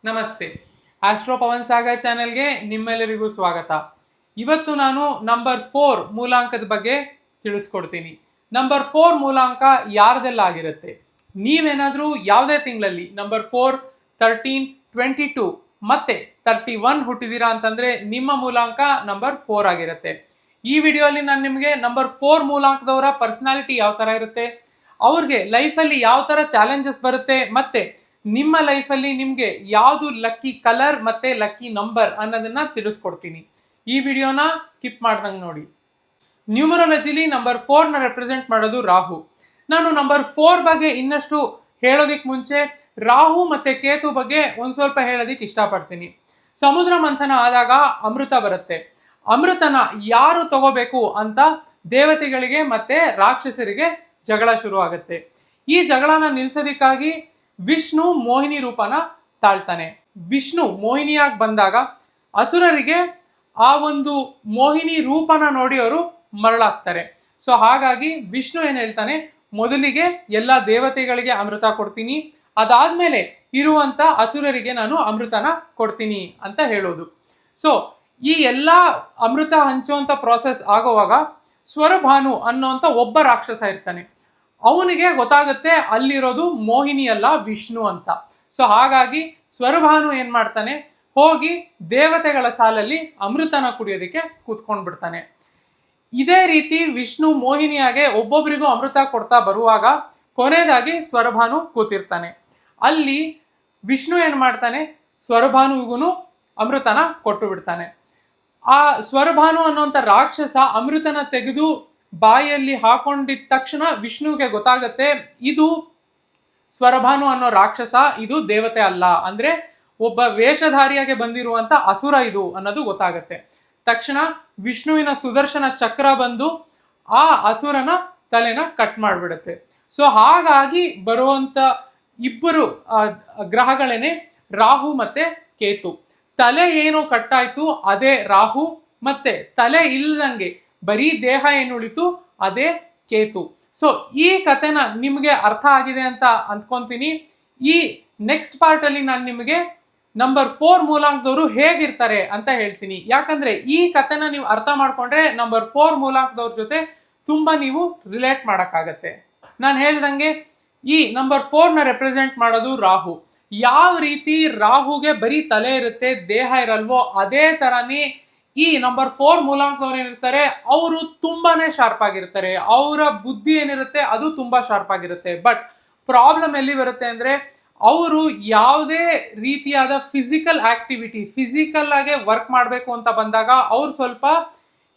ನಮಸ್ತೆ. ಆಸ್ಟ್ರೋ ಪವನ್ ಸಾಗರ್ ಚಾನೆಲ್ಗೆ ನಿಮ್ಮೆಲ್ಲರಿಗೂ ಸ್ವಾಗತ. ಇವತ್ತು ನಾನು ನಂಬರ್ 4 ಮೂಲಾಂಕದ ಬಗ್ಗೆ ತಿಳಿಸ್ಕೊಡ್ತೀನಿ. ನಂಬರ್ 4 ಮೂಲಾಂಕ ಯಾರ್ದೆಲ್ಲ ಆಗಿರುತ್ತೆ? ನೀವೇನಾದರೂ ಯಾವುದೇ ತಿಂಗಳಲ್ಲಿ ನಂಬರ್ 4, 13, 22 ಮತ್ತೆ 31 ಹುಟ್ಟಿದೀರಾ ಅಂತಂದ್ರೆ ನಿಮ್ಮ ಮೂಲಾಂಕ ನಂಬರ್ 4 ಆಗಿರುತ್ತೆ. ಈ ವಿಡಿಯೋಲಿ ನಾನು ನಿಮಗೆ ನಂಬರ್ 4 ಮೂಲಾಂಕದವರ ಪರ್ಸನಾಲಿಟಿ ಯಾವ ಥರ ಇರುತ್ತೆ, ಅವ್ರಿಗೆ ಲೈಫಲ್ಲಿ ಯಾವ ಥರ ಚಾಲೆಂಜಸ್ ಬರುತ್ತೆ, ಮತ್ತೆ ನಿಮ್ಮ ಲೈಫಲ್ಲಿ ನಿಮಗೆ ಯಾವುದು ಲಕ್ಕಿ ಕಲರ್ ಮತ್ತೆ ಲಕ್ಕಿ ನಂಬರ್ ಅನ್ನೋದನ್ನ ತಿಳಿಸ್ಕೊಡ್ತೀನಿ. ಈ ವಿಡಿಯೋನ ಸ್ಕಿಪ್ ಮಾಡ್ದಂಗೆ ನೋಡಿ. ನ್ಯೂಮರಾಲಜಿಲಿ ನಂಬರ್ 4ನ ರೆಪ್ರೆಸೆಂಟ್ ಮಾಡೋದು ರಾಹು. ನಾನು ನಂಬರ್ 4 ಬಗ್ಗೆ ಇನ್ನಷ್ಟು ಹೇಳೋದಕ್ಕೆ ಮುಂಚೆ ರಾಹು ಮತ್ತೆ ಕೇತು ಬಗ್ಗೆ ಒಂದು ಸ್ವಲ್ಪ ಹೇಳೋದಕ್ಕೆ ಇಷ್ಟಪಡ್ತೀನಿ. ಸಮುದ್ರ ಮಂಥನ ಆದಾಗ ಅಮೃತ ಬರುತ್ತೆ. ಅಮೃತನ ಯಾರು ತಗೋಬೇಕು ಅಂತ ದೇವತೆಗಳಿಗೆ ಮತ್ತೆ ರಾಕ್ಷಸರಿಗೆ ಜಗಳ ಶುರು ಆಗುತ್ತೆ. ಈ ಜಗಳನ ನಿಲ್ಸೋದಕ್ಕಾಗಿ ವಿಷ್ಣು ಮೋಹಿನಿ ರೂಪನ ತಾಳ್ತಾನೆ. ವಿಷ್ಣು ಮೋಹಿನಿಯಾಗಿ ಬಂದಾಗ ಅಸುರರಿಗೆ ಆ ಒಂದು ಮೋಹಿನಿ ರೂಪನ ನೋಡಿ ಅವರು ಮರಳಾಗ್ತಾರೆ. ಸೊ ಹಾಗಾಗಿ ವಿಷ್ಣು ಏನ್ ಹೇಳ್ತಾನೆ, ಮೊದಲಿಗೆ ಎಲ್ಲ ದೇವತೆಗಳಿಗೆ ಅಮೃತ ಕೊಡ್ತೀನಿ, ಅದಾದ್ಮೇಲೆ ಇರುವಂತ ಅಸುರರಿಗೆ ನಾನು ಅಮೃತನ ಕೊಡ್ತೀನಿ ಅಂತ ಹೇಳೋದು. ಸೊ ಈ ಎಲ್ಲ ಅಮೃತ ಹಂಚುವಂತ ಪ್ರಾಸೆಸ್ ಆಗುವಾಗ ಸ್ವರಭಾನು ಅನ್ನೋಂಥ ಒಬ್ಬ ರಾಕ್ಷಸ ಇರ್ತಾನೆ. ಅವನಿಗೆ ಗೊತ್ತಾಗುತ್ತೆ ಅಲ್ಲಿರೋದು ಮೋಹಿನಿ ಅಲ್ಲ ವಿಷ್ಣು ಅಂತ. ಸೊ ಹಾಗಾಗಿ ಸ್ವರಭಾನು ಏನ್ ಮಾಡ್ತಾನೆ, ಹೋಗಿ ದೇವತೆಗಳ ಸಾಲಲ್ಲಿ ಅಮೃತನ ಕುಡಿಯೋದಕ್ಕೆ ಕೂತ್ಕೊಂಡ್ ಬಿಡ್ತಾನೆ. ಇದೇ ರೀತಿ ವಿಷ್ಣು ಮೋಹಿನಿಯಾಗೆ ಒಬ್ಬೊಬ್ಬರಿಗೂ ಅಮೃತ ಕೊಡ್ತಾ ಬರುವಾಗ ಕೊನೆಯದಾಗಿ ಸ್ವರಭಾನು ಕೂತಿರ್ತಾನೆ. ಅಲ್ಲಿ ವಿಷ್ಣು ಏನ್ ಮಾಡ್ತಾನೆ, ಸ್ವರಭಾನುವಿಗೂ ಅಮೃತನ ಕೊಟ್ಟು ಬಿಡ್ತಾನೆ. ಆ ಸ್ವರಭಾನು ಅನ್ನೋಂಥ ರಾಕ್ಷಸ ಅಮೃತನ ತೆಗೆದು ಬಾಯಲ್ಲಿ ಹಾಕೊಂಡಿದ ತಕ್ಷಣ ವಿಷ್ಣುವಿಗೆ ಗೊತ್ತಾಗತ್ತೆ ಇದು ಸ್ವರಭಾನು ಅನ್ನೋ ರಾಕ್ಷಸ, ಇದು ದೇವತೆ ಅಲ್ಲ, ಅಂದ್ರೆ ಒಬ್ಬ ವೇಷಧಾರಿಯಾಗೆ ಬಂದಿರುವಂತ ಅಸುರ ಇದು ಅನ್ನೋದು ಗೊತ್ತಾಗತ್ತೆ. ತಕ್ಷಣ ವಿಷ್ಣುವಿನ ಸುದರ್ಶನ ಚಕ್ರ ಬಂದು ಆ ಅಸುರನ ತಲೆನ ಕಟ್ ಮಾಡಿಬಿಡುತ್ತೆ. ಸೊ ಹಾಗಾಗಿ ಬರುವಂತ ಇಬ್ಬರು ಗ್ರಹಗಳೇನೆ ರಾಹು ಮತ್ತೆ ಕೇತು. ತಲೆ ಏನು ಕಟ್ಟಾಯ್ತು ಅದೇ ರಾಹು, ಮತ್ತೆ ತಲೆ ಇಲ್ಲದಂಗೆ ಬರೀ ದೇಹ ಏನು ಉಳಿತು ಅದೇ ಕೇತು. ಸೊ ಈ ಕಥೆನ ನಿಮಗೆ ಅರ್ಥ ಆಗಿದೆ ಅಂತ ಅಂದ್ಕೊಂತೀನಿ. ಈ ನೆಕ್ಸ್ಟ್ ಪಾರ್ಟ್ ಅಲ್ಲಿ ನಾನು ನಿಮಗೆ ನಂಬರ್ 4 ಮೂಲಾಂಕದವರು ಹೇಗಿರ್ತಾರೆ ಅಂತ ಹೇಳ್ತೀನಿ. ಯಾಕಂದ್ರೆ ಈ ಕಥೆನ ನೀವು ಅರ್ಥ ಮಾಡ್ಕೊಂಡ್ರೆ ನಂಬರ್ 4 ಮೂಲಾಂಕದವ್ರ ಜೊತೆ ತುಂಬಾ ನೀವು ರಿಲೇಟ್ ಮಾಡಕ್ಕಾಗತ್ತೆ. ನಾನು ಹೇಳ್ದಂಗೆ ಈ ನಂಬರ್ 4ನ ರೆಪ್ರೆಸೆಂಟ್ ಮಾಡೋದು ರಾಹು. ಯಾವ ರೀತಿ ರಾಹುಗೆ ಬರೀ ತಲೆ ಇರುತ್ತೆ, ದೇಹ ಇರಲ್ವೋ, ಅದೇ ತರಾನೇ ಈ ನಂಬರ್ 4 ಮೂಲಾಂಕದವ್ರು ಏನಿರ್ತಾರೆ ಅವರು ತುಂಬಾನೇ ಶಾರ್ಪ್ ಆಗಿರ್ತಾರೆ. ಅವರ ಬುದ್ಧಿ ಏನಿರುತ್ತೆ ಅದು ತುಂಬಾ ಶಾರ್ಪ್ ಆಗಿರುತ್ತೆ. ಬಟ್ ಪ್ರಾಬ್ಲಮ್ ಎಲ್ಲಿ ಬರುತ್ತೆ ಅಂದ್ರೆ ಅವರು ಯಾವುದೇ ರೀತಿಯಾದ ಫಿಸಿಕಲ್ ಆಕ್ಟಿವಿಟಿ, ಫಿಸಿಕಲ್ ಆಗಿ ವರ್ಕ್ ಮಾಡಬೇಕು ಅಂತ ಬಂದಾಗ ಅವ್ರು ಸ್ವಲ್ಪ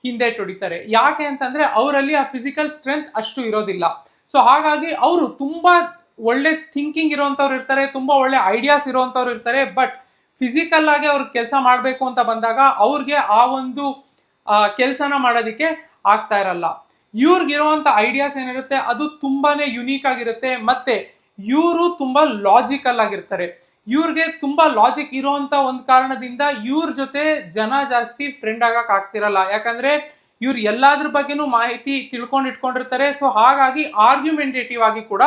ಹಿಂದೆ ತುಡಿತಾರೆ. ಯಾಕೆ ಅಂತಂದ್ರೆ ಅವರಲ್ಲಿ ಆ ಫಿಸಿಕಲ್ ಸ್ಟ್ರೆಂತ್ ಅಷ್ಟು ಇರೋದಿಲ್ಲ. ಸೊ ಹಾಗಾಗಿ ಅವರು ತುಂಬಾ ಒಳ್ಳೆ ಥಿಂಕಿಂಗ್ ಇರೋಂಥವ್ರು ಇರ್ತಾರೆ, ತುಂಬಾ ಒಳ್ಳೆ ಐಡಿಯಾಸ್ ಇರೋಂಥವ್ರು ಇರ್ತಾರೆ. ಬಟ್ ಫಿಸಿಕಲ್ ಆಗಿ ಅವ್ರು ಕೆಲಸ ಮಾಡಬೇಕು ಅಂತ ಬಂದಾಗ ಅವ್ರಿಗೆ ಆ ಒಂದು ಕೆಲಸನ ಮಾಡೋದಕ್ಕೆ ಆಗ್ತಾ ಇರಲ್ಲ. ಇವ್ರಿಗಿರುವಂತ ಐಡಿಯಾಸ್ ಏನಿರುತ್ತೆ ಅದು ತುಂಬಾನೇ ಯುನೀಕ್ ಆಗಿರುತ್ತೆ. ಮತ್ತೆ ಇವರು ತುಂಬಾ ಲಾಜಿಕಲ್ ಆಗಿರ್ತಾರೆ. ಇವ್ರಿಗೆ ತುಂಬಾ ಲಾಜಿಕ್ ಇರೋಂತ ಒಂದು ಕಾರಣದಿಂದ ಇವ್ರ ಜೊತೆ ಜನ ಜಾಸ್ತಿ ಫ್ರೆಂಡ್ ಆಗಕ್ ಆಗ್ತಿರಲ್ಲ. ಯಾಕಂದ್ರೆ ಇವ್ರು ಎಲ್ಲಾದ್ರ ಬಗ್ಗೆನೂ ಮಾಹಿತಿ ತಿಳ್ಕೊಂಡು ಇಟ್ಕೊಂಡಿರ್ತಾರೆ. ಸೊ ಹಾಗಾಗಿ ಆರ್ಗ್ಯುಮೆಂಟೇಟಿವ್ ಆಗಿ ಕೂಡ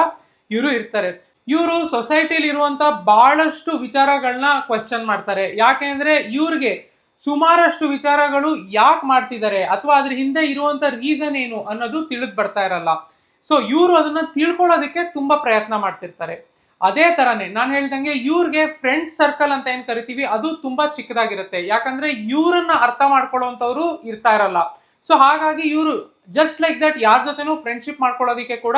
ಇವರು ಇರ್ತಾರೆ. ಇವರು ಸೊಸೈಟಿಲಿ ಇರುವಂತ ಬಹಳಷ್ಟು ವಿಚಾರಗಳನ್ನ ಕ್ವೆಶ್ಚನ್ ಮಾಡ್ತಾರೆ. ಯಾಕೆ ಅಂದ್ರೆ ಇವ್ರಿಗೆ ಸುಮಾರಷ್ಟು ವಿಚಾರಗಳು ಯಾಕೆ ಮಾಡ್ತಿದ್ದಾರೆ ಅಥವಾ ಅದ್ರ ಹಿಂದೆ ಇರುವಂತ ರೀಸನ್ ಏನು ಅನ್ನೋದು ತಿಳಿದು ಬರ್ತಾ ಇರಲ್ಲ. ಸೊ ಇವರು ಅದನ್ನ ತಿಳ್ಕೊಳ್ಳೋದಕ್ಕೆ ತುಂಬಾ ಪ್ರಯತ್ನ ಮಾಡ್ತಿರ್ತಾರೆ. ಅದೇ ತರನೇ ನಾನು ಹೇಳ್ದಂಗೆ ಇವ್ರಿಗೆ ಫ್ರೆಂಡ್ ಸರ್ಕಲ್ ಅಂತ ಏನ್ ಕರಿತೀವಿ ಅದು ತುಂಬಾ ಚಿಕ್ಕದಾಗಿರುತ್ತೆ. ಯಾಕಂದ್ರೆ ಇವ್ರನ್ನ ಅರ್ಥ ಮಾಡ್ಕೊಳ್ಳೋಂಥವ್ರು ಇರ್ತಾ ಇರಲ್ಲ. ಸೊ ಹಾಗಾಗಿ ಇವರು ಜಸ್ಟ್ ಲೈಕ್ ದಟ್ ಯಾರ ಜೊತೆನೂ ಫ್ರೆಂಡ್ಶಿಪ್ ಮಾಡ್ಕೊಳ್ಳೋದಕ್ಕೆ ಕೂಡ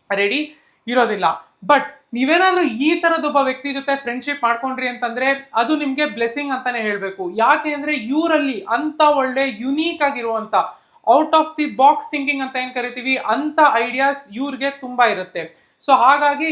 ರೆಡಿ ಇರೋದಿಲ್ಲ. ಬಟ್ ನೀವೇನಾದ್ರೂ ಈ ತರದೊಬ್ಬ ವ್ಯಕ್ತಿ ಜೊತೆ ಫ್ರೆಂಡ್ಶಿಪ್ ಮಾಡ್ಕೊಂಡ್ರಿ ಅಂತಂದ್ರೆ ಅದು ನಿಮ್ಗೆ ಬ್ಲೆಸ್ಸಿಂಗ್ ಅಂತಾನೆ ಹೇಳ್ಬೇಕು. ಯಾಕೆ ಅಂದ್ರೆ ಇವರಲ್ಲಿ ಅಂತ ಒಳ್ಳೆ ಯುನೀಕ್ ಆಗಿರುವಂತ out of the box thinking ಅಂತ ಏನ್ ಕರಿತೀವಿ ಅಂತ ಐಡಿಯಾಸ್ ಇವ್ರಿಗೆ ತುಂಬಾ ಇರುತ್ತೆ. ಸೊ ಹಾಗಾಗಿ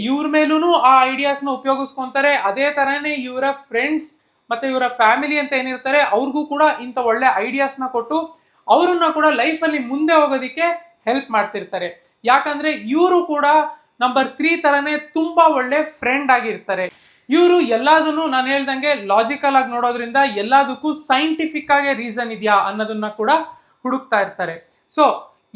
ಇವ್ರ ಮೇಲೂ ಆ ಐಡಿಯಾಸ್ನ ಉಪಯೋಗಿಸ್ಕೊಂತಾರೆ. ಅದೇ ತರನೇ ಇವರ ಫ್ರೆಂಡ್ಸ್ ಮತ್ತೆ ಇವರ ಫ್ಯಾಮಿಲಿ ಅಂತ ಏನಿರ್ತಾರೆ ಅವ್ರಿಗೂ ಕೂಡ ಇಂಥ ಒಳ್ಳೆ ಐಡಿಯಾಸ್ನ ಕೊಟ್ಟು ಅವರನ್ನ ಕೂಡ ಲೈಫಲ್ಲಿ ಮುಂದೆ ಹೋಗೋದಿಕ್ಕೆ ಹೆಲ್ಪ್ ಮಾಡ್ತಿರ್ತಾರೆ. ಯಾಕಂದ್ರೆ ಇವರು ಕೂಡ ನಂಬರ್ 3 ತರನೇ ತುಂಬಾ ಒಳ್ಳೆ ಫ್ರೆಂಡ್ ಆಗಿರ್ತಾರೆ. ಇವರು ಎಲ್ಲದನ್ನು ನಾನು ಹೇಳ್ದಂಗೆ ಲಾಜಿಕಲ್ ಆಗಿ ನೋಡೋದ್ರಿಂದ ಎಲ್ಲದಕ್ಕೂ ಸೈಂಟಿಫಿಕ್ ಆಗಿ ರೀಸನ್ ಇದೆಯಾ ಅನ್ನೋದನ್ನ ಕೂಡ ಹುಡುಕ್ತಾ ಇರ್ತಾರೆ. ಸೊ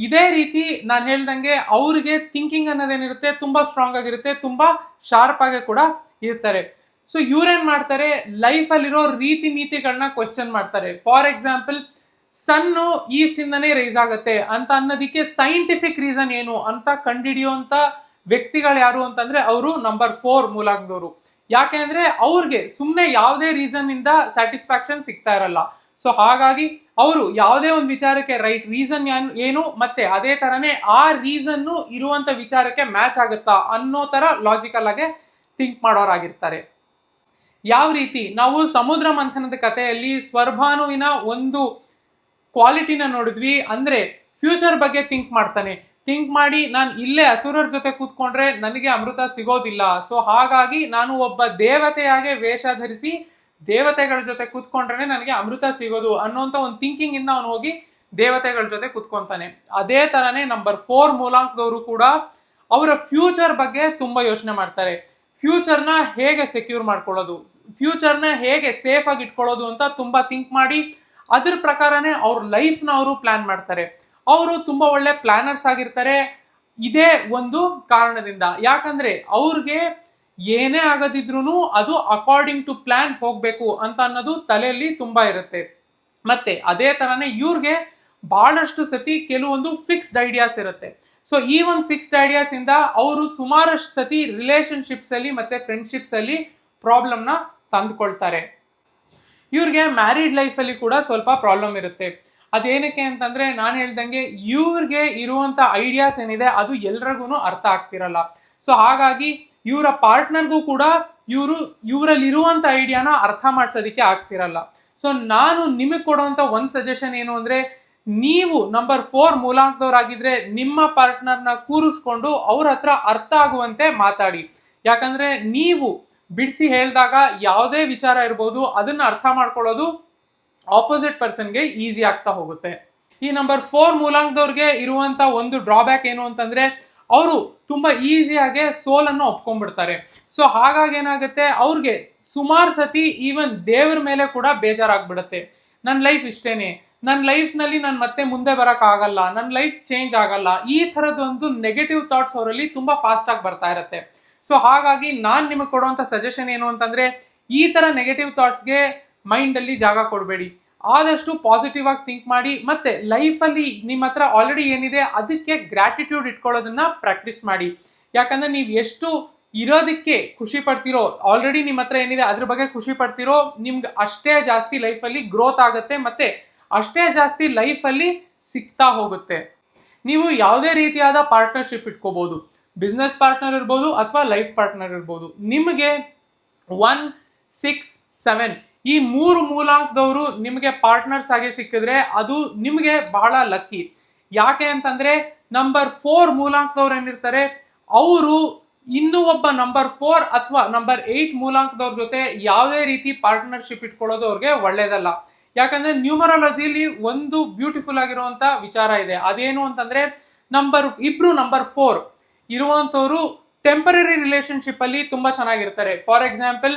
ಇದೇ ರೀತಿ ನಾನು ಹೇಳ್ದಂಗೆ ಅವ್ರಿಗೆ ಥಿಂಕಿಂಗ್ ಅನ್ನೋದೇನಿರುತ್ತೆ ತುಂಬಾ ಸ್ಟ್ರಾಂಗ್ ಆಗಿರುತ್ತೆ, ತುಂಬಾ ಶಾರ್ಪ್ ಆಗಿ ಕೂಡ ಇರ್ತಾರೆ. ಸೊ ಇವ್ರೇನ್ ಮಾಡ್ತಾರೆ, ಲೈಫಲ್ಲಿರೋ ರೀತಿ ನೀತಿಗಳನ್ನ ಕ್ವೆಶ್ಚನ್ ಮಾಡ್ತಾರೆ. ಫಾರ್ ಎಕ್ಸಾಂಪಲ್, ಸನ್ನು ಈಸ್ಟ್ ಇಂದನೇ ರೈಸ್ ಆಗತ್ತೆ ಅಂತ ಅನ್ನೋದಕ್ಕೆ ಸೈಂಟಿಫಿಕ್ ರೀಸನ್ ಏನು ಅಂತ ಕಂಡುಹಿಡಿಯುವಂತ ವ್ಯಕ್ತಿಗಳು ಯಾರು ಅಂತಂದ್ರೆ ಅವರು ನಂಬರ್ 4 ಮೂಲಾಂಕದವರು. ಯಾಕೆ ಅಂದ್ರೆ ಅವ್ರಿಗೆ ಸುಮ್ಮನೆ ಯಾವುದೇ ರೀಸನ್ ಇಂದ ಸ್ಯಾಟಿಸ್ಫ್ಯಾಕ್ಷನ್ ಸಿಗ್ತಾ ಇರಲ್ಲ. ಸೊ ಹಾಗಾಗಿ ಅವರು ಯಾವುದೇ ಒಂದು ವಿಚಾರಕ್ಕೆ ರೈಟ್ ರೀಸನ್ ಏನು ಮತ್ತೆ ಅದೇ ತರನೇ ಆ ರೀಸನ್ ಇರುವಂತ ವಿಚಾರಕ್ಕೆ ಮ್ಯಾಚ್ ಆಗುತ್ತಾ ಅನ್ನೋ ತರ ಲಾಜಿಕಲ್ ಆಗಿ ಥಿಂಕ್ ಮಾಡೋರಾಗಿರ್ತಾರೆ. ಯಾವ ರೀತಿ ನಾವು ಸಮುದ್ರ ಮಂಥನದ ಕಥೆಯಲ್ಲಿ ಸ್ವರ್ಭಾನುವಿನ ಒಂದು ಕ್ವಾಲಿಟಿನ ನೋಡಿದ್ವಿ, ಅಂದ್ರೆ ಫ್ಯೂಚರ್ ಬಗ್ಗೆ ಥಿಂಕ್ ಮಾಡ್ತಾನೆ. ಥಿಂಕ್ ಮಾಡಿ ನಾನು ಇಲ್ಲೇ ಅಸುರರ ಜೊತೆ ಕೂತ್ಕೊಂಡ್ರೆ ನನಗೆ ಅಮೃತ ಸಿಗೋದಿಲ್ಲ, ಸೊ ಹಾಗಾಗಿ ನಾನು ಒಬ್ಬ ದೇವತೆಯಾಗೆ ವೇಷ ಧರಿಸಿ ದೇವತೆಗಳ ಜೊತೆ ಕೂತ್ಕೊಂಡ್ರೆ ನನಗೆ ಅಮೃತ ಸಿಗೋದು ಅನ್ನೋಂಥ ಒಂದು ಥಿಂಕಿಂಗ್ ಇಂದ ಅವನು ಹೋಗಿ ದೇವತೆಗಳ ಜೊತೆ ಕೂತ್ಕೊಂತಾನೆ. ಅದೇ ತರನೇ ನಂಬರ್ 4 ಮೂಲಾಂಕದವರು ಕೂಡ ಅವರ ಫ್ಯೂಚರ್ ಬಗ್ಗೆ ತುಂಬಾ ಯೋಚನೆ ಮಾಡ್ತಾರೆ. ಫ್ಯೂಚರ್ನ ಹೇಗೆ ಸೆಕ್ಯೂರ್ ಮಾಡ್ಕೊಳ್ಳೋದು, ಫ್ಯೂಚರ್ನ ಹೇಗೆ ಸೇಫ್ ಆಗಿ ಇಟ್ಕೊಳ್ಳೋದು ಅಂತ ತುಂಬಾ ಥಿಂಕ್ ಮಾಡಿ ಅದ್ರ ಪ್ರಕಾರನೇ ಅವ್ರ ಲೈಫ್ನ ಅವರು ಪ್ಲಾನ್ ಮಾಡ್ತಾರೆ. ಅವರು ತುಂಬಾ ಒಳ್ಳೆ ಪ್ಲಾನರ್ಸ್ ಆಗಿರ್ತಾರೆ ಇದೇ ಒಂದು ಕಾರಣದಿಂದ. ಯಾಕಂದ್ರೆ ಅವ್ರಿಗೆ ಏನೇ ಆಗದಿದ್ರು ಅದು ಅಕಾರ್ಡಿಂಗ್ ಟು ಪ್ಲಾನ್ ಹೋಗ್ಬೇಕು ಅಂತ ಅನ್ನೋದು ತಲೆಯಲ್ಲಿ ತುಂಬಾ ಇರುತ್ತೆ. ಮತ್ತೆ ಅದೇ ತರನೇ ಇವ್ರಿಗೆ ಬಹಳಷ್ಟು ಸತಿ ಕೆಲವೊಂದು ಫಿಕ್ಸ್ಡ್ ಐಡಿಯಾಸ್ ಇರುತ್ತೆ. ಸೊ ಈ ಒಂದು ಫಿಕ್ಸ್ಡ್ ಐಡಿಯಾಸ್ ಇಂದ ಅವರು ಸುಮಾರಷ್ಟು ಸತಿ ರಿಲೇಶನ್ಶಿಪ್ಸ್ ಅಲ್ಲಿ ಮತ್ತೆ ಫ್ರೆಂಡ್ಶಿಪ್ಸ್ ಅಲ್ಲಿ ಪ್ರಾಬ್ಲಮ್ ನ ತಂದುಕೊಳ್ತಾರೆ. ಇವ್ರಿಗೆ ಮ್ಯಾರಿಡ್ ಲೈಫ್ ಅಲ್ಲಿ ಕೂಡ ಸ್ವಲ್ಪ ಪ್ರಾಬ್ಲಮ್ ಇರುತ್ತೆ. ಅದೇನಕ್ಕೆ ಅಂತಂದ್ರೆ ನಾನು ಹೇಳ್ದಂಗೆ ಇವ್ರಿಗೆ ಇರುವಂತ ಐಡಿಯಾಸ್ ಏನಿದೆ ಅದು ಎಲ್ರಿಗೂ ಅರ್ಥ ಆಗ್ತಿರಲ್ಲ. ಸೊ ಹಾಗಾಗಿ ಇವರ ಪಾರ್ಟ್ನರ್ಗೂ ಕೂಡ ಇವರಲ್ಲಿ ಇರುವಂತ ಐಡಿಯಾನ ಅರ್ಥ ಮಾಡ್ಸೋದಕ್ಕೆ ಆಗ್ತಿರಲ್ಲ. ಸೊ ನಾನು ನಿಮಗೆ ಕೊಡುವಂತ ಒಂದು ಸಜೆಷನ್ ಏನು ಅಂದ್ರೆ, ನೀವು ನಂಬರ್ 4 ಮೂಲಾಂಕದವರಾಗಿದ್ರೆ ನಿಮ್ಮ ಪಾರ್ಟ್ನರ್ನ ಕೂರಿಸ್ಕೊಂಡು ಅವ್ರ ಹತ್ರ ಅರ್ಥ ಆಗುವಂತೆ ಮಾತಾಡಿ. ಯಾಕಂದ್ರೆ ನೀವು ಬಿಡಿಸಿ ಹೇಳಿದಾಗ ಯಾವುದೇ ವಿಚಾರ ಇರ್ಬೋದು ಅದನ್ನ ಅರ್ಥ ಮಾಡ್ಕೊಳ್ಳೋದು ಆಪೋಸಿಟ್ ಪರ್ಸನ್ಗೆ ಈಸಿ ಆಗ್ತಾ ಹೋಗುತ್ತೆ. ಈ ನಂಬರ್ 4 ಮೂಲಾಂಕದವ್ರಿಗೆ ಇರುವಂತ ಒಂದು ಡ್ರಾಬ್ಯಾಕ್ ಏನು ಅಂತಂದ್ರೆ, ಅವರು ತುಂಬಾ ಈಸಿಯಾಗಿ ಸೋಲನ್ನು ಒಪ್ಕೊಂಡ್ಬಿಡ್ತಾರೆ. ಸೊ ಹಾಗಾಗಿ ಏನಾಗುತ್ತೆ, ಅವ್ರಿಗೆ ಸುಮಾರು ಸತಿ ಈವನ್ ದೇವ್ರ ಮೇಲೆ ಕೂಡ ಬೇಜಾರಾಗ್ಬಿಡುತ್ತೆ. ನನ್ನ ಲೈಫ್ ಇಷ್ಟೇನೆ, ನನ್ನ ಲೈಫ್ನಲ್ಲಿ ನಾನು ಮತ್ತೆ ಮುಂದೆ ಬರಕ್ ಆಗಲ್ಲ, ನನ್ನ ಲೈಫ್ ಚೇಂಜ್ ಆಗಲ್ಲ, ಈ ಥರದೊಂದು ನೆಗೆಟಿವ್ ಥಾಟ್ಸ್ ಅವರಲ್ಲಿ ತುಂಬಾ ಫಾಸ್ಟ್ ಆಗಿ ಬರ್ತಾ ಇರುತ್ತೆ. ಸೊ ಹಾಗಾಗಿ ನಾನು ನಿಮಗೆ ಕೊಡುವಂತ ಸಜೆಷನ್ ಏನು ಅಂತಂದ್ರೆ, ಈ ತರ ನೆಗೆಟಿವ್ ಥಾಟ್ಸ್ಗೆ ಮೈಂಡ್ ಅಲ್ಲಿ ಜಾಗ ಕೊಡಬೇಡಿ. ಆದಷ್ಟು ಪಾಸಿಟಿವ್ ಆಗಿ ಥಿಂಕ್ ಮಾಡಿ. ಮತ್ತೆ ಲೈಫಲ್ಲಿ ನಿಮ್ಮ ಹತ್ರ ಆಲ್ರೆಡಿ ಏನಿದೆ ಅದಕ್ಕೆ ಗ್ರಾಟಿಟ್ಯೂಡ್ ಇಟ್ಕೊಳ್ಳೋದನ್ನ ಪ್ರಾಕ್ಟೀಸ್ ಮಾಡಿ. ಯಾಕಂದ್ರೆ ನೀವು ಎಷ್ಟು ಇರೋದಕ್ಕೆ ಖುಷಿ ಪಡ್ತಿರೋ, ಆಲ್ರೆಡಿ ನಿಮ್ಮ ಹತ್ರ ಏನಿದೆ ಅದ್ರ ಬಗ್ಗೆ ಖುಷಿ ಪಡ್ತಿರೋ, ನಿಮ್ಗೆ ಅಷ್ಟೇ ಜಾಸ್ತಿ ಲೈಫಲ್ಲಿ ಗ್ರೋತ್ ಆಗುತ್ತೆ ಮತ್ತೆ ಅಷ್ಟೇ ಜಾಸ್ತಿ ಲೈಫಲ್ಲಿ ಸಿಗ್ತಾ ಹೋಗುತ್ತೆ. ನೀವು ಯಾವುದೇ ರೀತಿಯಾದ ಪಾರ್ಟ್ನರ್ಶಿಪ್ ಇಟ್ಕೋಬಹುದು, ಬಿಸ್ನೆಸ್ ಪಾರ್ಟ್ನರ್ ಇರ್ಬೋದು ಅಥವಾ ಲೈಫ್ ಪಾರ್ಟ್ನರ್ ಇರ್ಬೋದು. ನಿಮಗೆ 1, 6, 7 ಈ 3 ಮೂಲಾಂಕದವರು ನಿಮಗೆ ಪಾರ್ಟ್ನರ್ಸ್ ಆಗಿ ಸಿಕ್ಕಿದ್ರೆ ಅದು ನಿಮಗೆ ಬಹಳ ಲಕ್ಕಿ. ಯಾಕೆ ಅಂತಂದ್ರೆ ನಂಬರ್ 4 ಮೂಲಾಂಕದವ್ರು ಏನಿರ್ತಾರೆ ಅವರು ಇನ್ನೂ ಒಬ್ಬ ನಂಬರ್ 4 ಅಥವಾ ನಂಬರ್ 8 ಮೂಲಾಂಕದವ್ರ ಜೊತೆ ಯಾವುದೇ ರೀತಿ ಪಾರ್ಟ್ನರ್ಶಿಪ್ ಇಟ್ಕೊಳ್ಳೋದು ಅವ್ರಿಗೆ ಒಳ್ಳೇದಲ್ಲ. ಯಾಕಂದ್ರೆ ನ್ಯೂಮರಾಲಜಿಲಿ ಒಂದು ಬ್ಯೂಟಿಫುಲ್ ಆಗಿರುವಂತ ವಿಚಾರ ಇದೆ. ಅದೇನು ಅಂತಂದ್ರೆ ಇಬ್ರು ನಂಬರ್ 4 ಇರುವಂತವ್ರು ಟೆಂಪರರಿ ರಿಲೇಶನ್ಶಿಪ್ ಅಲ್ಲಿ ತುಂಬಾ ಚೆನ್ನಾಗಿರ್ತಾರೆ. ಫಾರ್ ಎಕ್ಸಾಂಪಲ್,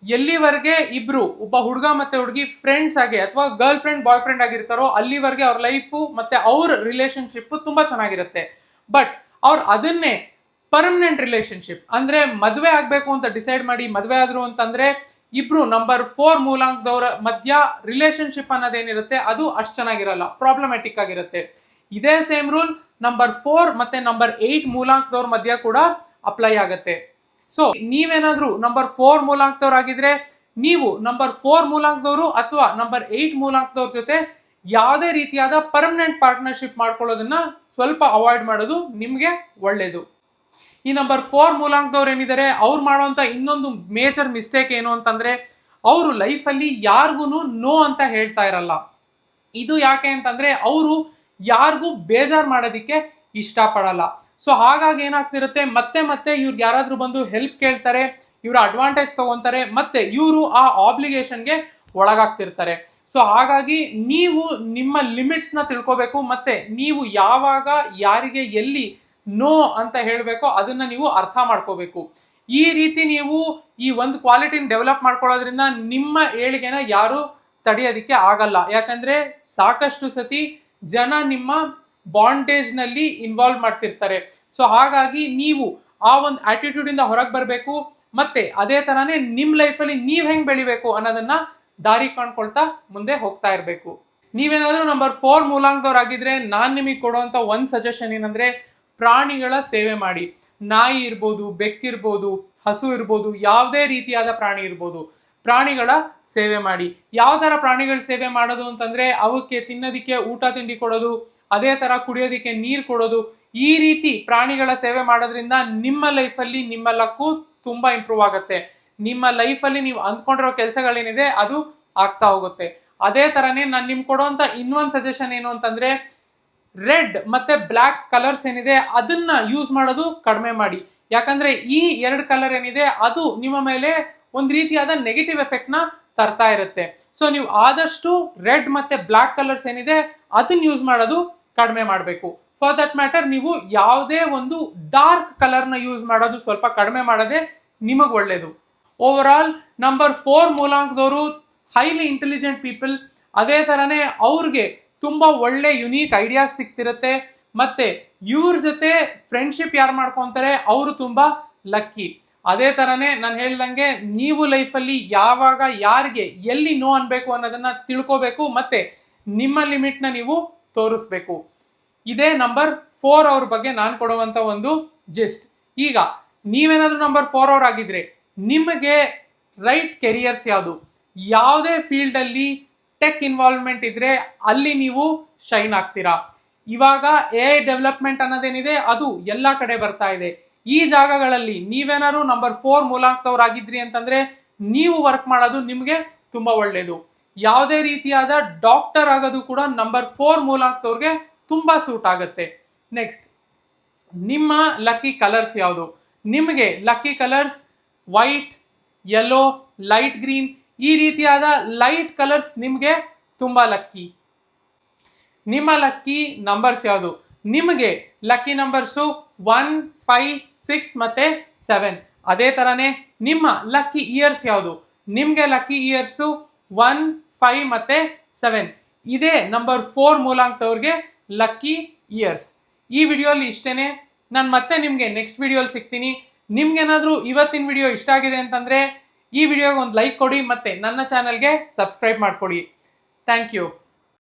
ಎಲ್ಲಿವರೆಗೆ ಇಬ್ರು ಒಬ್ಬ ಹುಡುಗ ಮತ್ತೆ ಹುಡುಗಿ ಫ್ರೆಂಡ್ಸ್ ಆಗಿ ಅಥವಾ ಗರ್ಲ್ ಫ್ರೆಂಡ್ ಬಾಯ್ ಫ್ರೆಂಡ್ ಆಗಿರ್ತಾರೋ ಅಲ್ಲಿವರೆಗೆ ಅವ್ರ ಲೈಫು ಮತ್ತೆ ಅವ್ರ ರಿಲೇಶನ್ಶಿಪ್ ತುಂಬಾ ಚೆನ್ನಾಗಿರುತ್ತೆ. ಬಟ್ ಅವ್ರು ಅದನ್ನೇ ಪರ್ಮನೆಂಟ್ ರಿಲೇಶನ್ಶಿಪ್ ಅಂದ್ರೆ ಮದುವೆ ಆಗ್ಬೇಕು ಅಂತ ಡಿಸೈಡ್ ಮಾಡಿ ಮದುವೆ ಆದ್ರು ಅಂತಂದ್ರೆ ಇಬ್ರು ನಂಬರ್ 4 ಮೂಲಾಂಕದವರ ಮಧ್ಯ ರಿಲೇಶನ್ಶಿಪ್ ಅನ್ನೋದೇನಿರುತ್ತೆ ಅದು ಅಷ್ಟು ಚೆನ್ನಾಗಿರಲ್ಲ, ಪ್ರಾಬ್ಲಮ್ಯಾಟಿಕ್ ಆಗಿರುತ್ತೆ. ಇದೇ ಸೇಮ್ ರೂಲ್ ನಂಬರ್ 4 ಮತ್ತೆ ನಂಬರ್ 8 ಮೂಲಾಂಕದವ್ರ ಮಧ್ಯ ಕೂಡ ಅಪ್ಲೈ ಆಗುತ್ತೆ. ಸೊ ನೀವೇನಾದ್ರೂ ನಂಬರ್ 4 ಮೂಲಾಂಕದವ್ರಾಗಿದ್ರೆ ನೀವು ನಂಬರ್ 4 ಮೂಲಾಂಕದವರು ಅಥವಾ ನಂಬರ್ 8 ಮೂಲಾಂಕದವ್ರ ಜೊತೆ ಯಾವುದೇ ರೀತಿಯಾದ ಪರ್ಮನೆಂಟ್ ಪಾರ್ಟ್ನರ್ಶಿಪ್ ಮಾಡ್ಕೊಳ್ಳೋದನ್ನ ಸ್ವಲ್ಪ ಅವಾಯ್ಡ್ ಮಾಡೋದು ನಿಮ್ಗೆ ಒಳ್ಳೇದು. ಈ ನಂಬರ್ 4 ಮೂಲಾಂಕದವ್ರು ಏನಿದ್ದಾರೆ ಅವ್ರು ಮಾಡುವಂತ ಇನ್ನೊಂದು ಮೇಜರ್ ಮಿಸ್ಟೇಕ್ ಏನು ಅಂತಂದ್ರೆ, ಅವರು ಲೈಫಲ್ಲಿ ಯಾರಿಗೂ ನೋ ಅಂತ ಹೇಳ್ತಾ ಇರಲ್ಲ. ಇದು ಯಾಕೆ ಅಂತಂದ್ರೆ ಅವರು ಯಾರಿಗೂ ಬೇಜಾರು ಮಾಡೋದಿಕ್ಕೆ ಇಷ್ಟಪಡಲ್ಲ. ಸೊ ಹಾಗಾಗಿ ಏನಾಗ್ತಿರುತ್ತೆ, ಮತ್ತೆ ಮತ್ತೆ ಇವ್ರಿಗೆ ಯಾರಾದ್ರೂ ಬಂದು ಹೆಲ್ಪ್ ಕೇಳ್ತಾರೆ, ಇವ್ರ ಅಡ್ವಾಂಟೇಜ್ ತಗೊಂತಾರೆ, ಮತ್ತೆ ಇವರು ಆ ಆಬ್ಲಿಗೇಷನ್ಗೆ ಒಳಗಾಗ್ತಿರ್ತಾರೆ. ಸೊ ಹಾಗಾಗಿ ನೀವು ನಿಮ್ಮ ಲಿಮಿಟ್ಸ್ ನ ತಿಳ್ಕೋಬೇಕು. ಮತ್ತೆ ನೀವು ಯಾವಾಗ ಯಾರಿಗೆ ಎಲ್ಲಿ ನೋ ಅಂತ ಹೇಳಬೇಕೋ ಅದನ್ನ ನೀವು ಅರ್ಥ ಮಾಡ್ಕೋಬೇಕು. ಈ ರೀತಿ ನೀವು ಈ ಒಂದು ಕ್ವಾಲಿಟಿನ ಡೆವಲಪ್ ಮಾಡ್ಕೊಳ್ಳೋದ್ರಿಂದ ನಿಮ್ಮ ಏಳಿಗೆನ ಯಾರು ತಡೆಯೋದಿಕ್ಕೆ ಆಗಲ್ಲ. ಯಾಕಂದ್ರೆ ಸಾಕಷ್ಟು ಸತಿ ಜನ ನಿಮ್ಮ ಬಾಂಡೇಜ್ ನಲ್ಲಿ ಇನ್ವಾಲ್ವ್ ಮಾಡ್ತಿರ್ತಾರೆ. ಸೊ ಹಾಗಾಗಿ ನೀವು ಆ ಒಂದು ಆಟಿಟ್ಯೂಡ್ ಇಂದ ಹೊರಗೆ ಬರಬೇಕು. ಮತ್ತೆ ಅದೇ ತರಾನೇ ನಿಮ್ ಲೈಫಲ್ಲಿ ನೀವ್ ಹೆಂಗ್ ಬೆಳಿಬೇಕು ಅನ್ನೋದನ್ನ ದಾರಿ ಕಾಣ್ಕೊಳ್ತಾ ಮುಂದೆ ಹೋಗ್ತಾ ಇರ್ಬೇಕು. ನೀವೇನಾದ್ರೂ ನಂಬರ್ 4 ಮೂಲಾಂಕದವ್ರಾಗಿದ್ರೆ ನಾನ್ ನಿಮಗೆ ಕೊಡುವಂತ ಒಂದ್ ಸಜೆಷನ್ ಏನಂದ್ರೆ, ಪ್ರಾಣಿಗಳ ಸೇವೆ ಮಾಡಿ. ನಾಯಿ ಇರ್ಬೋದು, ಬೆಕ್ಕಿರ್ಬೋದು, ಹಸು ಇರ್ಬೋದು, ಯಾವುದೇ ರೀತಿಯಾದ ಪ್ರಾಣಿ ಇರ್ಬೋದು, ಪ್ರಾಣಿಗಳ ಸೇವೆ ಮಾಡಿ. ಯಾವ ತರ ಪ್ರಾಣಿಗಳ ಸೇವೆ ಮಾಡೋದು ಅಂತಂದ್ರೆ, ಅವಕ್ಕೆ ತಿನ್ನೋದಿಕ್ಕೆ ಊಟ ತಿಂಡಿ ಕೊಡೋದು, ಅದೇ ತರ ಕುಡಿಯೋದಿಕ್ಕೆ ನೀರು ಕೊಡೋದು. ಈ ರೀತಿ ಪ್ರಾಣಿಗಳ ಸೇವೆ ಮಾಡೋದ್ರಿಂದ ನಿಮ್ಮ ಲೈಫಲ್ಲಿ ನಿಮ್ಮ ಲಕ್ಕು ತುಂಬಾ ಇಂಪ್ರೂವ್ ಆಗುತ್ತೆ. ನಿಮ್ಮ ಲೈಫಲ್ಲಿ ನೀವು ಅಂದ್ಕೊಂಡಿರೋ ಕೆಲಸಗಳೇನಿದೆ ಅದು ಆಗ್ತಾ ಹೋಗುತ್ತೆ. ಅದೇ ತರನೇ ನಾನು ನಿಮ್ಗೆ ಕೊಡುವಂತ ಇನ್ನೊಂದು ಸಜೆಷನ್ ಏನು ಅಂತಂದ್ರೆ, ರೆಡ್ ಮತ್ತೆ ಬ್ಲ್ಯಾಕ್ ಕಲರ್ಸ್ ಏನಿದೆ ಅದನ್ನ ಯೂಸ್ ಮಾಡೋದು ಕಡಿಮೆ ಮಾಡಿ. ಯಾಕಂದ್ರೆ ಈ ಎರಡು ಕಲರ್ ಏನಿದೆ ಅದು ನಿಮ್ಮ ಮೇಲೆ ಒಂದು ರೀತಿಯಾದ ನೆಗೆಟಿವ್ ಎಫೆಕ್ಟ್ ನ ತರ್ತಾ ಇರುತ್ತೆ. ಸೊ ನೀವು ಆದಷ್ಟು ರೆಡ್ ಮತ್ತೆ ಬ್ಲ್ಯಾಕ್ ಕಲರ್ಸ್ ಏನಿದೆ ಅದನ್ನ ಯೂಸ್ ಮಾಡೋದು ಕಡಿಮೆ ಮಾಡಬೇಕು. ಫಾರ್ ದಟ್ ಮ್ಯಾಟರ್ ನೀವು ಯಾವುದೇ ಒಂದು ಡಾರ್ಕ್ ಕಲರ್ನ ಯೂಸ್ ಮಾಡೋದು ಸ್ವಲ್ಪ ಕಡಿಮೆ ಮಾಡೋದೇ ನಿಮಗೆ ಒಳ್ಳೇದು. ಓವರ್ ಆಲ್ ನಂಬರ್ 4 ಮೂಲಾಂಕದವರು ಹೈಲಿ ಇಂಟೆಲಿಜೆಂಟ್ ಪೀಪಲ್. ಅದೇ ತರನೇ ಅವ್ರಿಗೆ ತುಂಬಾ ಒಳ್ಳೆ ಯುನೀಕ್ ಐಡಿಯಾಸ್ ಸಿಗ್ತಿರುತ್ತೆ. ಮತ್ತೆ ಇವ್ರ ಜೊತೆ ಫ್ರೆಂಡ್ಶಿಪ್ ಯಾರು ಮಾಡ್ಕೊಂತಾರೆ ಅವರು ತುಂಬಾ ಲಕ್ಕಿ. ಅದೇ ತರನೇ ನಾನು ಹೇಳ್ದಂಗೆ ನೀವು ಲೈಫಲ್ಲಿ ಯಾವಾಗ ಯಾರಿಗೆ ಎಲ್ಲಿ ನೋ ಅನ್ಬೇಕು ಅನ್ನೋದನ್ನ ತಿಳ್ಕೋಬೇಕು, ಮತ್ತೆ ನಿಮ್ಮ ಲಿಮಿಟ್ನ ನೀವು ತೋರಿಸ್ಬೇಕು. ಇದೇ ನಂಬರ್ 4 ಅವ್ರ ಬಗ್ಗೆ ನಾನು ಕೊಡುವಂತ ಒಂದು ಜಿಸ್ಟ್. ಈಗ ನೀವೇನಾದ್ರೂ ನಂಬರ್ 4 ಅವ್ರ ಆಗಿದ್ರೆ ನಿಮಗೆ ರೈಟ್ ಕೆರಿಯರ್ಸ್ ಯಾವುದು, ಯಾವುದೇ ಫೀಲ್ಡ್ ಅಲ್ಲಿ ಟೆಕ್ ಇನ್ವಾಲ್ವ್ಮೆಂಟ್ ಇದ್ರೆ ಅಲ್ಲಿ ನೀವು ಶೈನ್ ಆಗ್ತೀರಾ. ಇವಾಗ AI ಡೆವಲಪ್ಮೆಂಟ್ ಅನ್ನೋದೇನಿದೆ ಅದು ಎಲ್ಲ ಕಡೆ ಬರ್ತಾ ಇದೆ. ಈ ಜಾಗಗಳಲ್ಲಿ ನೀವೇನಾದ್ರು ನಂಬರ್ 4 ಮೂಲಾಂಕದವ್ರಾಗಿದ್ರಿ ಅಂತಂದ್ರೆ ನೀವು ವರ್ಕ್ ಮಾಡೋದು ನಿಮಗೆ ತುಂಬಾ ಒಳ್ಳೇದು. ಯಾವುದೇ ರೀತಿಯಾದ ಡಾಕ್ಟರ್ ಆಗೋದು ಕೂಡ ನಂಬರ್ 4 ಮೂಲಾಂಕದವ್ರಿಗೆ ತುಂಬಾ ಸೂಟ್ ಆಗುತ್ತೆ. ನೆಕ್ಸ್ಟ್, ನಿಮ್ಮ ಲಕ್ಕಿ ಕಲರ್ಸ್ ಯಾವುದು? ನಿಮಗೆ lucky colours white, yellow, light green, ಈ ರೀತಿಯಾದ ಲೈಟ್ ಕಲರ್ಸ್ ನಿಮಗೆ ತುಂಬಾ ಲಕ್ಕಿ. ನಿಮ್ಮ ಲಕ್ಕಿ ನಂಬರ್ಸ್ ಯಾವುದು? ನಿಮಗೆ ಲಕ್ಕಿ ನಂಬರ್ಸು 1, 5, 6 ಮತ್ತೆ 7. ಅದೇ ತರನೇ ನಿಮ್ಮ ಲಕ್ಕಿ ಇಯರ್ಸ್ ಯಾವುದು? ನಿಮಗೆ ಲಕ್ಕಿ ಇಯರ್ಸು 1, 5 ಮತ್ತೆ 7. ಇದೇ ನಂಬರ್ 4 ಮೂಲಾಂಕದವ್ರಿಗೆ ಲಕ್ಕಿ ಇಯರ್ಸ್. ಈ ವಿಡಿಯೋಲಿ ಇಷ್ಟೇನೆ. ನಾನು ಮತ್ತೆ ನಿಮಗೆ ನೆಕ್ಸ್ಟ್ ವಿಡಿಯೋಲಿ ಸಿಗ್ತೀನಿ. ನಿಮ್ಗೇನಾದ್ರೂ ಇವತ್ತಿನ ವಿಡಿಯೋ ಇಷ್ಟ ಆಗಿದೆ ಅಂತಂದ್ರೆ ಈ ವಿಡಿಯೋಗೆ ಒಂದು ಲೈಕ್ ಕೊಡಿ, ಮತ್ತೆ ನನ್ನ ಚಾನಲ್ಗೆ ಸಬ್ಸ್ಕ್ರೈಬ್ ಮಾಡ್ಕೊಡಿ. Thank you.